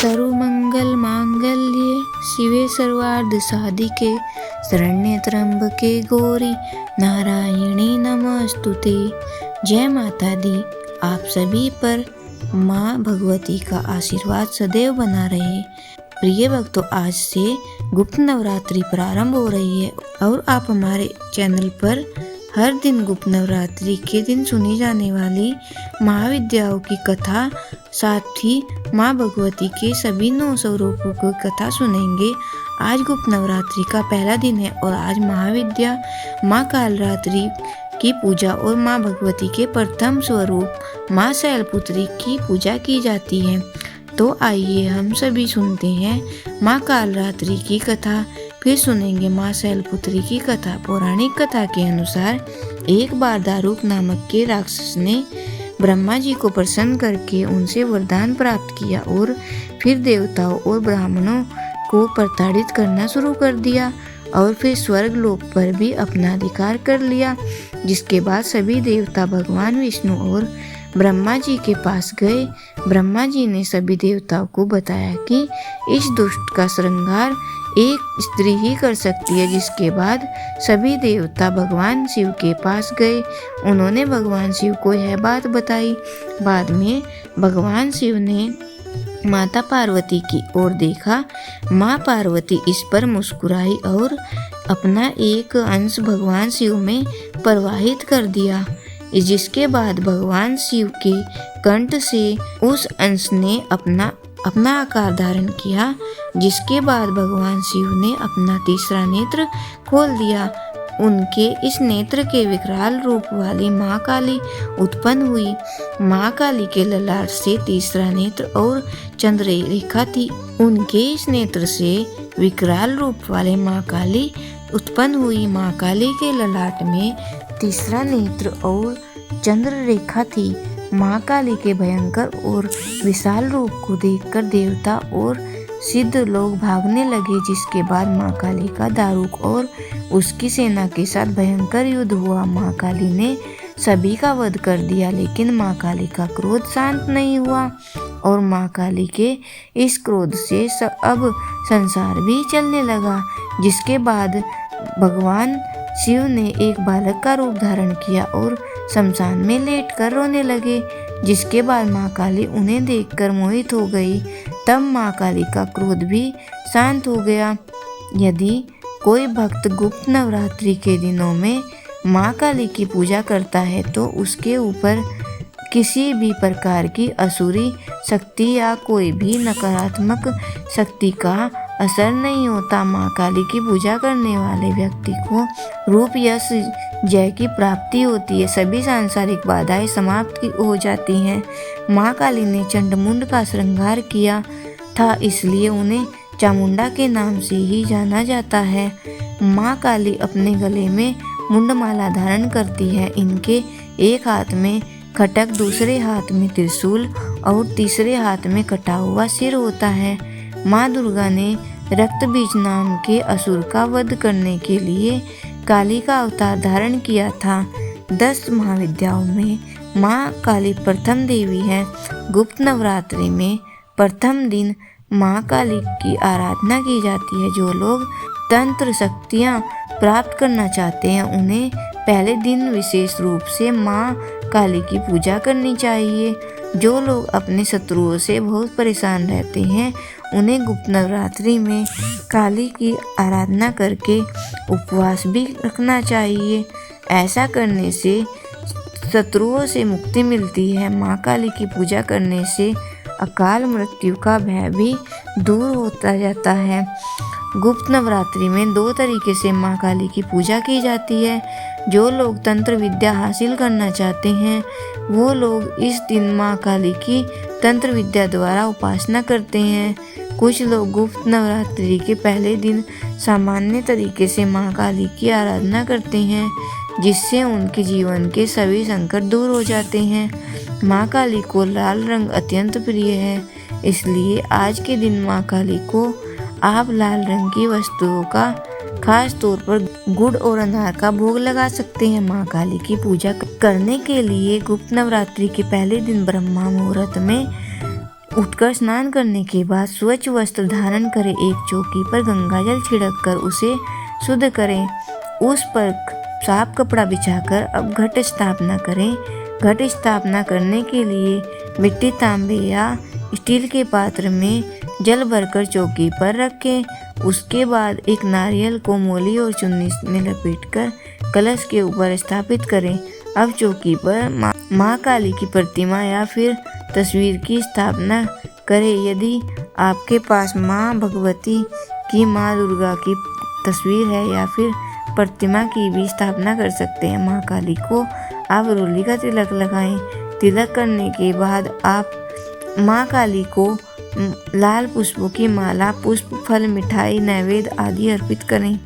सर्वमंगल मांगल्ये शिवे सर्वार्थ साधिके शरण्ये त्र्यंबके गौरी नारायणी नमस्तुते। जय माता दी। आप सभी पर माँ भगवती का आशीर्वाद सदैव बना रहे। प्रिय भक्तों, आज से गुप्त नवरात्रि प्रारंभ हो रही है और आप हमारे चैनल पर हर दिन गुप्त नवरात्रि के दिन सुनी जाने वाली महाविद्याओं की कथा, साथ ही माँ भगवती के सभी 9 स्वरूपों की कथा सुनेंगे। आज गुप्त नवरात्रि का पहला दिन है और आज महाविद्या माँ कालरात्रि की पूजा और माँ भगवती के प्रथम स्वरूप माँ शैलपुत्री की पूजा की जाती है। तो आइए हम सभी सुनते हैं माँ कालरात्रि की कथा, फिर सुनेंगे माँ शैलपुत्री की कथा। पौराणिक कथा के अनुसार एक बार दारुक नामक के राक्षस ने ब्रह्मा जी को प्रसन्न करके उनसे वरदान प्राप्त किया और फिर देवताओं और ब्राह्मणों को प्रताड़ित करना शुरू कर दिया और फिर स्वर्ग लोक पर भी अपना अधिकार कर लिया। जिसके बाद सभी देवता भगवान विष्णु और ब्रह्मा जी के पास गए। ब्रह्मा जी ने सभी देवताओं को बताया कि इस दुष्ट का श्रृंगार एक स्त्री ही कर सकती है। जिसके बाद सभी देवता भगवान शिव के पास गए। उन्होंने भगवान शिव को यह बात बताई। बाद में भगवान शिव ने माता पार्वती की ओर देखा। माँ पार्वती इस पर मुस्कुराई और अपना एक अंश भगवान शिव में प्रवाहित कर दिया। जिसके बाद भगवान शिव के कंठ से उस अंश ने अपना आकार धारण किया। जिसके बाद भगवान शिव ने अपना तीसरा नेत्र खोल दिया। उनके इस नेत्र के विकराल रूप वाली माँ काली उत्पन्न हुई। माँ काली के ललाट से तीसरा नेत्र और चंद्र रेखा थी। उनके इस नेत्र से विकराल रूप वाले माँ काली उत्पन्न हुई। माँ काली के ललाट में तीसरा नेत्र और चंद्र रेखा थी। माँ काली के भयंकर और विशाल रूप को देखकर देवता और सिद्ध लोग भागने लगे। जिसके बाद माँ काली का दारुक और उसकी सेना के साथ भयंकर युद्ध हुआ। माँ काली ने सभी का वध कर दिया, लेकिन माँ काली का क्रोध शांत नहीं हुआ और माँ काली के इस क्रोध से अब संसार भी चलने लगा। जिसके बाद भगवान शिव ने एक बालक का रूप धारण किया और शमशान में लेटकर रोने लगे। जिसके बाद माँ काली उन्हें देखकर मोहित हो गई। तब माँ काली का क्रोध भी शांत हो गया। यदि कोई भक्त गुप्त नवरात्रि के दिनों में माँ काली की पूजा करता है तो उसके ऊपर किसी भी प्रकार की असुरी शक्ति या कोई भी नकारात्मक शक्ति का असर नहीं होता। माँ काली की पूजा करने वाले व्यक्ति को रूप यश जय की प्राप्ति होती है। सभी सांसारिक बाधाएं समाप्त हो जाती हैं। माँ काली ने चंडमुंड का श्रृंगार किया था, इसलिए उन्हें चामुंडा के नाम से ही जाना जाता है। माँ काली अपने गले में मुंडमाला धारण करती है। इनके एक हाथ में खटक, दूसरे हाथ में त्रिशूल और तीसरे हाथ में कटा हुआ सिर होता है। माँ दुर्गा ने रक्त बीज नाम के असुर का वध करने के लिए काली का अवतार धारण किया था। 10 महाविद्याओं में माँ काली प्रथम देवी है। गुप्त नवरात्रि में प्रथम दिन माँ काली की आराधना की जाती है। जो लोग तंत्र शक्तियाँ प्राप्त करना चाहते हैं उन्हें पहले दिन विशेष रूप से माँ काली की पूजा करनी चाहिए। जो लोग अपने शत्रुओं से बहुत परेशान रहते हैं उन्हें गुप्त नवरात्रि में काली की आराधना करके उपवास भी रखना चाहिए। ऐसा करने से शत्रुओं से मुक्ति मिलती है। माँ काली की पूजा करने से अकाल मृत्यु का भय भी दूर होता जाता है। गुप्त नवरात्रि में 2 तरीके से माँ काली की पूजा की जाती है। जो लोग तंत्र विद्या हासिल करना चाहते हैं वो लोग इस दिन माँ काली की तंत्र विद्या द्वारा उपासना करते हैं। कुछ लोग गुप्त नवरात्रि के पहले दिन सामान्य तरीके से माँ काली की आराधना करते हैं, जिससे उनके जीवन के सभी संकट दूर हो जाते हैं। माँ काली को लाल रंग अत्यंत प्रिय है, इसलिए आज के दिन माँ काली को आप लाल रंग की वस्तुओं का खास तौर पर गुड़ और अनार का भोग लगा सकते हैं। माँ काली की पूजा करने के लिए गुप्त नवरात्रि के पहले दिन ब्रह्मा मुहूर्त में उठकर स्नान करने के बाद स्वच्छ वस्त्र धारण करें। एक चौकी पर गंगाजल छिड़क कर उसे शुद्ध करें। उस पर साफ कपड़ा बिछाकर अब घट स्थापना करें। घट स्थापना करने के लिए मिट्टी, तांबे या स्टील के पात्र में जल भरकर चौकी पर रखें। उसके बाद एक नारियल को मोली और चुन्नी में लपेटकर कलश के ऊपर स्थापित करें। अब चौकी पर माँ काली की प्रतिमा या फिर तस्वीर की स्थापना करें। यदि आपके पास माँ भगवती की, माँ दुर्गा की तस्वीर है या फिर प्रतिमा की भी स्थापना कर सकते हैं। माँ काली को आप रोली का तिलक लगाएं। तिलक करने के बाद आप माँ काली को लाल पुष्पों की माला, पुष्प, फल, मिठाई, नैवेद्य आदि अर्पित करें।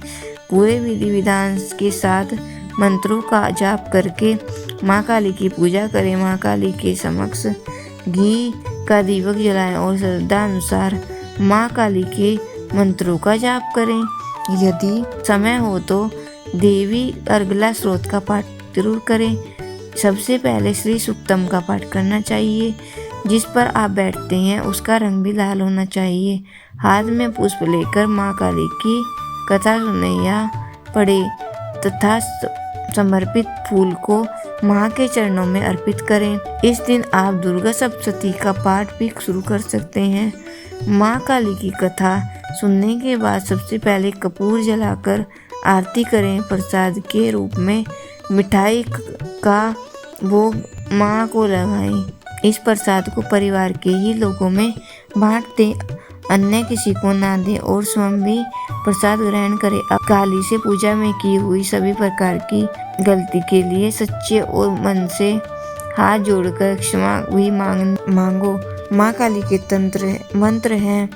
पूरे विधि विधान के साथ मंत्रों का जाप करके माँ काली की पूजा करें। माँ काली के समक्ष घी का दीपक जलाएं और श्रद्धा अनुसार माँ काली के मंत्रों का जाप करें। यदि समय हो तो देवी अर्गला स्रोत का पाठ जरूर करें। सबसे पहले श्री सूक्तम का पाठ करना चाहिए। जिस पर आप बैठते हैं उसका रंग भी लाल होना चाहिए। हाथ में पुष्प लेकर माँ काली की कथा सुने या पढ़े तथा समर्पित फूल को माँ के चरणों में अर्पित करें। इस दिन आप दुर्गा सप्तशती का पाठ भी शुरू कर सकते हैं। माँ काली की कथा सुनने के बाद सबसे पहले कपूर जलाकर आरती करें। प्रसाद के रूप में मिठाई का भोग माँ को लगाएं। इस प्रसाद को परिवार के ही लोगों में बांट दें, अन्य किसी को ना दें और स्वयं भी प्रसाद ग्रहण करें। अब काली से पूजा में की हुई सभी प्रकार की गलती के लिए सच्चे और मन से हाथ जोड़कर क्षमा भी मांगो। माँ काली के मंत्र हैं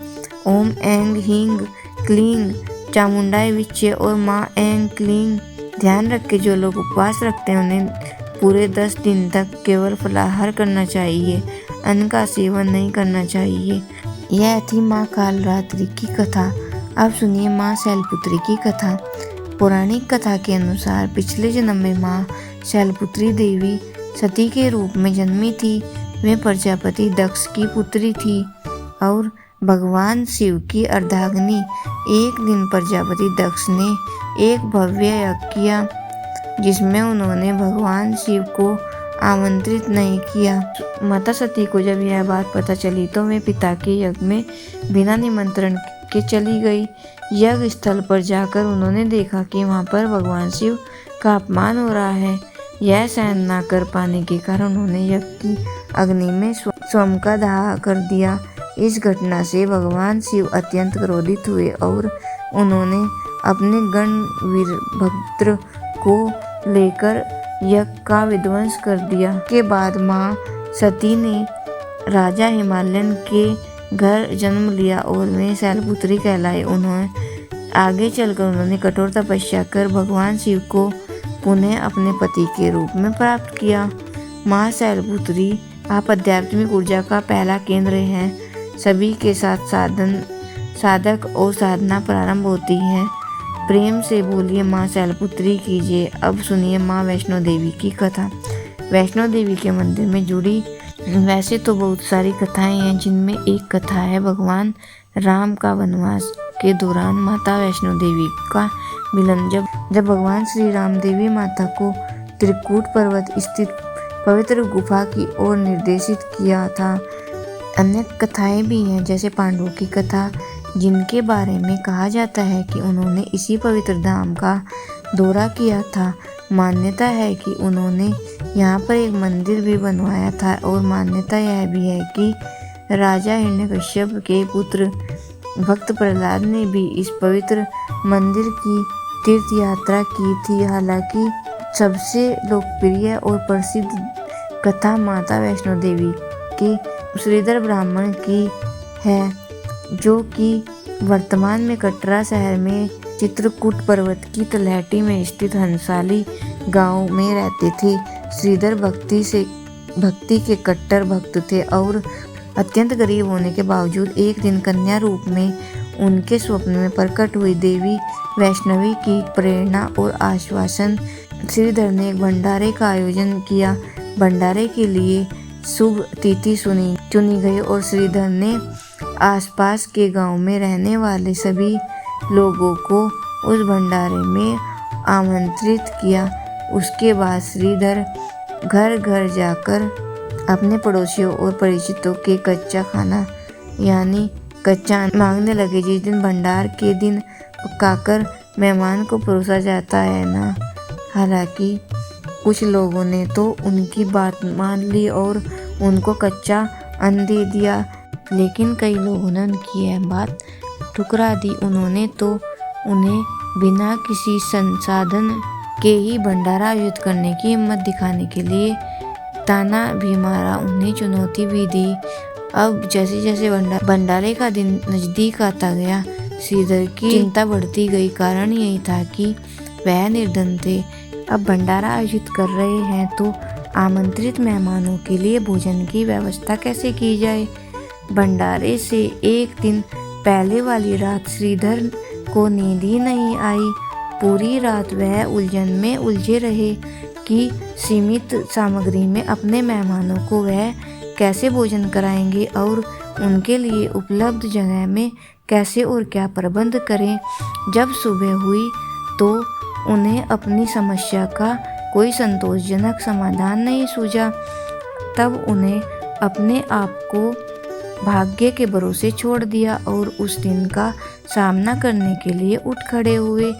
ओम ऐंग हींग क्लींग चामुंडाई विच्चे और माँ ऐंग क्लींग। ध्यान रख के जो लोग उपवास रखते हैं उन्हें पूरे 10 दिन तक केवल फलाहार करना चाहिए, अन्न का सेवन नहीं करना चाहिए। यह थी माँ कालरात्रि की कथा। अब सुनिए माँ शैलपुत्री की कथा। पौराणिक कथा के अनुसार पिछले जन्म में माँ शैलपुत्री देवी सती के रूप में जन्मी थी। वे प्रजापति दक्ष की पुत्री थी और भगवान शिव की अर्धांगिनी। एक दिन प्रजापति दक्ष ने एक भव्य यज्ञ किया जिसमें उन्होंने भगवान शिव को आमंत्रित नहीं किया। माता सती को जब यह बात पता चली तो वे पिता के यज्ञ में बिना निमंत्रण के चली गई। यज्ञ स्थल पर जाकर उन्होंने देखा कि वहां पर भगवान शिव का अपमान हो रहा है। यह सहन न कर पाने के कारण उन्होंने यज्ञ की अग्नि में स्वयं का दाह कर दिया। इस घटना से भगवान शिव अत्यंत क्रोधित हुए और उन्होंने अपने गण वीरभद्र को लेकर यज्ञ का विध्वंस कर दिया। के बाद माँ सती ने राजा हिमालयन के घर जन्म लिया और वे शैलपुत्री कहलाई। आगे चलकर उन्होंने कठोर तपस्या कर भगवान शिव को पुनः अपने पति के रूप में प्राप्त किया। माँ शैलपुत्री आप आध्यात्मिक ऊर्जा का पहला केंद्र हैं। सभी के साथ साधक और साधना प्रारंभ होती है। प्रेम से बोलिए माँ शैलपुत्री कीजिए। अब सुनिए माँ वैष्णो देवी की कथा। वैष्णो देवी के मंदिर में जुड़ी वैसे तो बहुत सारी कथाएं हैं, जिनमें एक कथा है भगवान राम का वनवास के दौरान माता वैष्णो देवी का मिलन। जब भगवान श्री राम देवी माता को त्रिकूट पर्वत स्थित पवित्र गुफा की ओर निर्देशित किया था। अन्य कथाएं भी हैं जैसे पांडवों की कथा, जिनके बारे में कहा जाता है कि उन्होंने इसी पवित्र धाम का दौरा किया था। मान्यता है कि उन्होंने यहाँ पर एक मंदिर भी बनवाया था और मान्यता यह भी है कि राजा हिरण्यकश्यप के पुत्र भक्त प्रहलाद ने भी इस पवित्र मंदिर की तीर्थ यात्रा की थी। हालांकि सबसे लोकप्रिय और प्रसिद्ध कथा माता वैष्णो देवी के श्रीधर ब्राह्मण की है, जो कि वर्तमान में कटरा शहर में चित्रकूट पर्वत की तलहटी में स्थित हंसाली गांव में रहते थे। श्रीधर भक्ति के कट्टर भक्त थे और अत्यंत गरीब होने के बावजूद एक दिन कन्या रूप में उनके स्वप्न में प्रकट हुई देवी वैष्णवी की प्रेरणा और आश्वासन श्रीधर ने एक भंडारे का आयोजन किया। भंडारे के लिए शुभ तिथि चुनी गई और श्रीधर ने आसपास के गांव में रहने वाले सभी लोगों को उस भंडारे में आमंत्रित किया। उसके बाद श्रीधर घर घर जाकर अपने पड़ोसियों और परिचितों के कच्चा खाना यानी कच्चा मांगने लगे। जिस दिन भंडार के दिन पकाकर मेहमान को परोसा जाता है ना। हालांकि कुछ लोगों ने तो उनकी बात मान ली और उनको कच्चा अन्न दे दिया, लेकिन कई लोगों ने उनकी यह बात ठुकरा दी। उन्होंने तो उन्हें बिना किसी संसाधन के ही भंडारा आयोजित करने की हिम्मत दिखाने के लिए ताना भी मारा, उन्हें चुनौती भी दी। अब जैसे जैसे भंडारे का दिन नजदीक आता गया, श्रीधर की चिंता बढ़ती गई। कारण यही था कि वह निर्धन थे। अब भंडारा आयोजित कर रहे हैं तो आमंत्रित मेहमानों के लिए भोजन की व्यवस्था कैसे की जाए। भंडारे से एक दिन पहले वाली रात श्रीधर को नींद ही नहीं आई। पूरी रात वह उलझन में उलझे रहे कि सीमित सामग्री में अपने मेहमानों को वह कैसे भोजन कराएंगे और उनके लिए उपलब्ध जगह में कैसे और क्या प्रबंध करें। जब सुबह हुई तो उन्हें अपनी समस्या का कोई संतोषजनक समाधान नहीं सूझा। तब उन्हें अपने आप को भाग्य के भरोसे छोड़ दिया और उस दिन का सामना करने के लिए उठ खड़े हुए।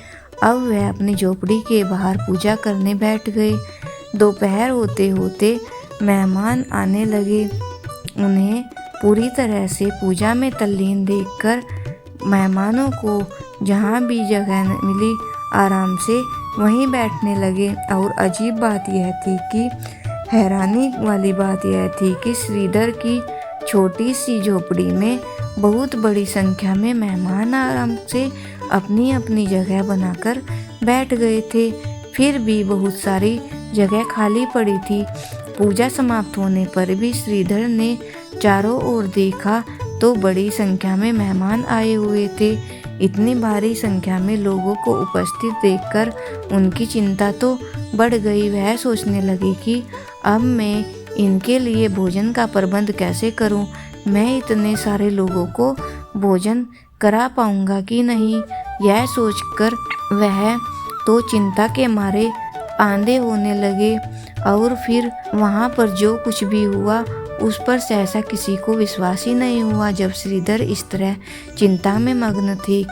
अब वह अपनी झोपड़ी के बाहर पूजा करने बैठ गए। दोपहर होते होते मेहमान आने लगे। उन्हें पूरी तरह से पूजा में तल्लीन देखकर मेहमानों को जहाँ भी जगह मिली आराम से वहीं बैठने लगे। और अजीब बात यह थी कि हैरानी वाली बात यह थी कि श्रीधर की छोटी सी झोपड़ी में बहुत बड़ी संख्या में मेहमान आराम से अपनी अपनी जगह बनाकर बैठ गए थे। फिर भी बहुत सारी जगह खाली पड़ी थी। पूजा समाप्त होने पर भी श्रीधर ने चारों ओर देखा तो बड़ी संख्या में मेहमान आए हुए थे। इतनी भारी संख्या में लोगों को उपस्थित देखकर उनकी चिंता तो बढ़ गई। वह सोचने लगे कि अब मैं इनके लिए भोजन का प्रबंध कैसे करूं। मैं इतने सारे लोगों को भोजन करा पाऊंगा कि नहीं। यह सोचकर वह तो चिंता के मारे आंधे होने लगे। और फिर वहाँ पर जो कुछ भी हुआ उस पर सहसा किसी को विश्वास ही नहीं हुआ। जब श्रीधर इस तरह चिंता में मग्न थे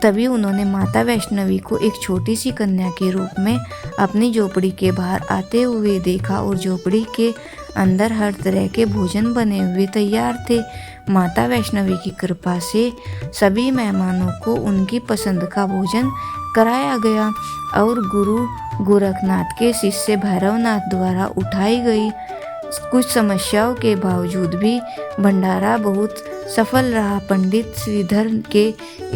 तभी उन्होंने माता वैष्णवी को एक छोटी सी कन्या के रूप में अपनी झोपड़ी के बाहर आते हुए देखा और झोपड़ी के अंदर हर तरह के भोजन बने हुए तैयार थे। माता वैष्णवी की कृपा से सभी मेहमानों को उनकी पसंद का भोजन कराया गया और गुरु गोरखनाथ के शिष्य भैरवनाथ द्वारा उठाई गई कुछ समस्याओं के बावजूद भी भंडारा बहुत सफल रहा। पंडित श्रीधर के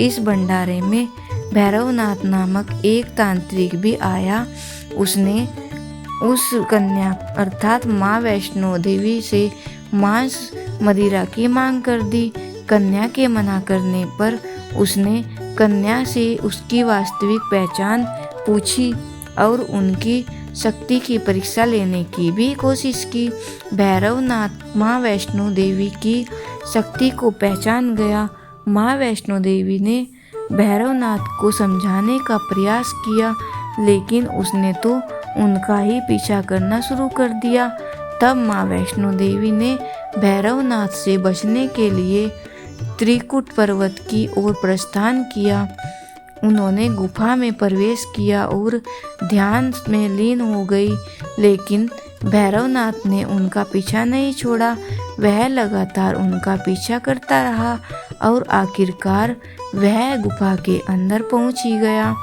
इस भंडारे में भैरवनाथ नामक एक तांत्रिक भी आया। उसने उस कन्या अर्थात माँ वैष्णो देवी से मांस मदिरा की मांग कर दी। कन्या के मना करने पर उसने कन्या से उसकी वास्तविक पहचान पूछी और उनकी शक्ति की परीक्षा लेने की भी कोशिश की। भैरवनाथ माँ वैष्णो देवी की शक्ति को पहचान गया। माँ वैष्णो देवी ने भैरवनाथ को समझाने का प्रयास किया, लेकिन उसने तो उनका ही पीछा करना शुरू कर दिया। तब माँ वैष्णो देवी ने भैरवनाथ से बचने के लिए त्रिकुट पर्वत की ओर प्रस्थान किया। उन्होंने गुफा में प्रवेश किया और ध्यान में लीन हो गई, लेकिन भैरवनाथ ने उनका पीछा नहीं छोड़ा। वह लगातार उनका पीछा करता रहा और आखिरकार वह गुफा के अंदर पहुंच ही गया।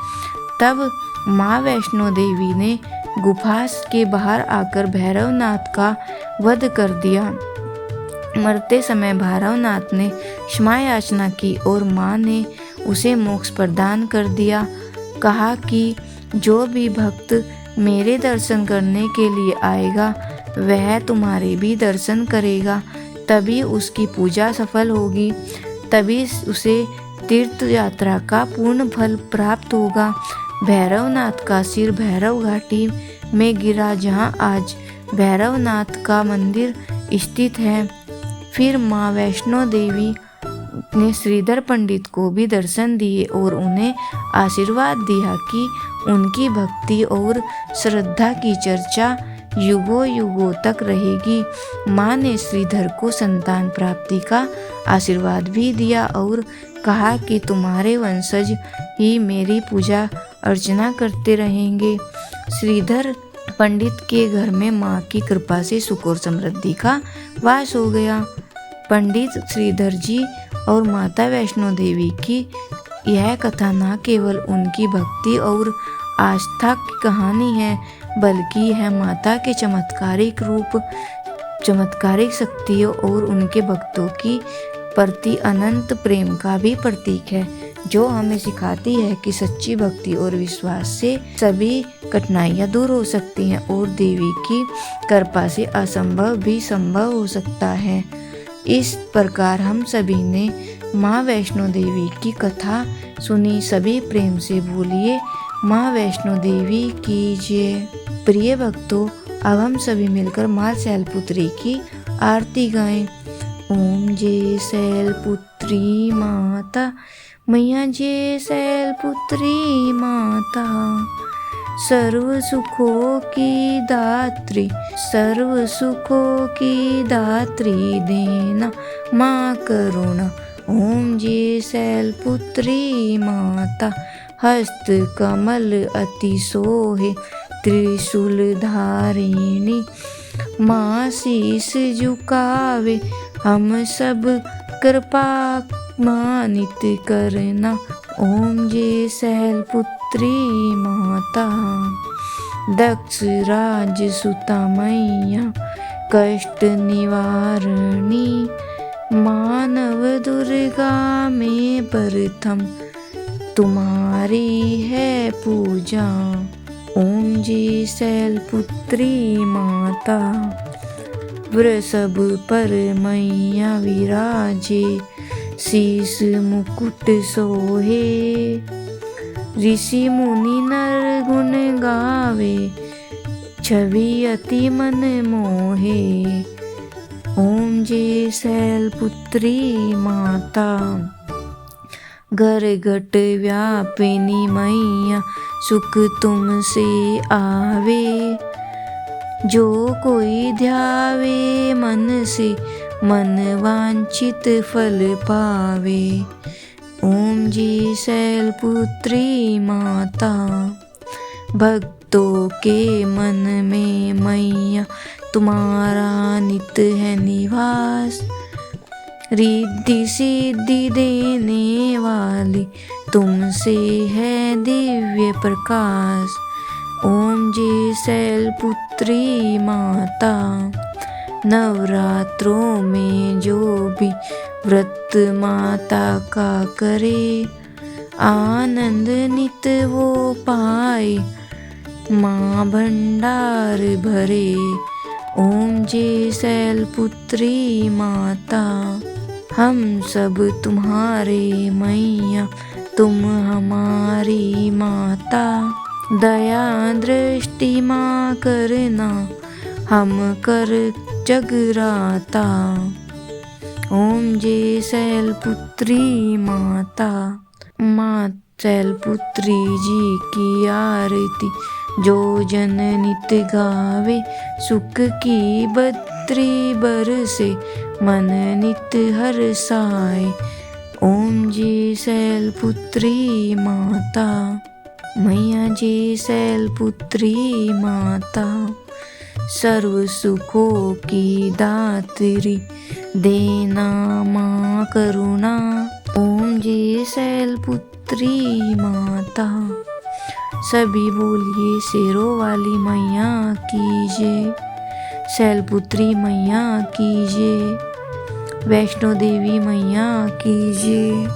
तब माँ वैष्णो देवी ने गुफा के बाहर आकर भैरवनाथ का वध कर दिया। मरते समय भैरवनाथ ने क्षमा याचना की और माँ ने उसे मोक्ष प्रदान कर दिया। कहा कि जो भी भक्त मेरे दर्शन करने के लिए आएगा वह तुम्हारे भी दर्शन करेगा, तभी उसकी पूजा सफल होगी, तभी उसे तीर्थ यात्रा का पूर्ण फल प्राप्त होगा। भैरवनाथ का सिर भैरव घाटी में गिरा, जहां आज भैरवनाथ का मंदिर स्थित है। फिर माँ वैष्णो देवी ने श्रीधर पंडित को भी दर्शन दिए और उन्हें आशीर्वाद दिया कि उनकी भक्ति और श्रद्धा की चर्चा युगों युगों तक रहेगी। माँ ने श्रीधर को संतान प्राप्ति का आशीर्वाद भी दिया और कहा कि तुम्हारे वंशज ही मेरी पूजा अर्चना करते रहेंगे। श्रीधर पंडित के घर में माँ की कृपा से सुख और समृद्धि का वास हो गया। पंडित श्रीधर जी और माता वैष्णो देवी की यह कथा न केवल उनकी भक्ति और आस्था की कहानी है, बल्कि यह माता के चमत्कारिक रूप, चमत्कारिक शक्तियों और उनके भक्तों की प्रति अनंत प्रेम का भी प्रतीक है, जो हमें सिखाती है कि सच्ची भक्ति और विश्वास से सभी कठिनाइयाँ दूर हो सकती हैं और देवी की कृपा से असंभव भी संभव हो सकता है। इस प्रकार हम सभी ने माँ वैष्णो देवी की कथा सुनी। सभी प्रेम से बोलिए माँ वैष्णो देवी की जय। प्रिय भक्तों, अब हम सभी मिलकर माँ शैलपुत्री की आरती गाएं। ओम जय शैलपुत्री माता, मैया जय शैलपुत्री माता, सर्व सुखों की दात्री, सर्व सुखों की दात्री देना माँ करुणा। ओम जय शैलपुत्री माता, हस्त कमल अति सोहे, त्रिशूल धारिणी माँ शीस झुकावे, हम सब कृपा मानित करना। ओम जय शैलपुत्री माता, दक्ष राज सुता मैया, कष्ट निवारणी मानव दुर्गा में प्रथम तुम्हारी है पूजा। ओम जय शैलपुत्री माता, वृषभ पर मैया विराजे, शीस मुकुट सोहे, ऋषि मुनि नर गुण गावे, छवि अति मन मोहे। ओम जय शैलपुत्री माता, घर घट व्यापिनी मैया, सुख तुमसे आवे, जो कोई ध्यावे मन से, मन वांछित फल पावे। ओम जय शैलपुत्री माता, भक्तों के मन में मैया तुम्हारा नित है निवास, रिद्धि सिद्धि देने वाली तुमसे है दिव्य प्रकाश। ओम जय शैलपुत्री माता, नवरात्रों में जो भी व्रत माता का करे, आनंद नित वो पाए, माँ भंडार भरे। ओम जय शैलपुत्री माता, हम सब तुम्हारे मैया, तुम हमारी माता, दया दृष्टि माँ करना, हम कर जगराता। ओम जय शैलपुत्री माता, माँ शैलपुत्री जी की आरती जो जन नित गावे, सुख की बद्री बरसे, मन नित हर्षाए। ओम जय शैलपुत्री माता, मैया जय शैलपुत्री माता, सर्व सुखों की दात्री देना माँ करुणा। ओम जय शैलपुत्री माता, सभी बोलिए शेरों वाली मैया की जय, शैलपुत्री मैया की जय, वैष्णो देवी मैया की जय।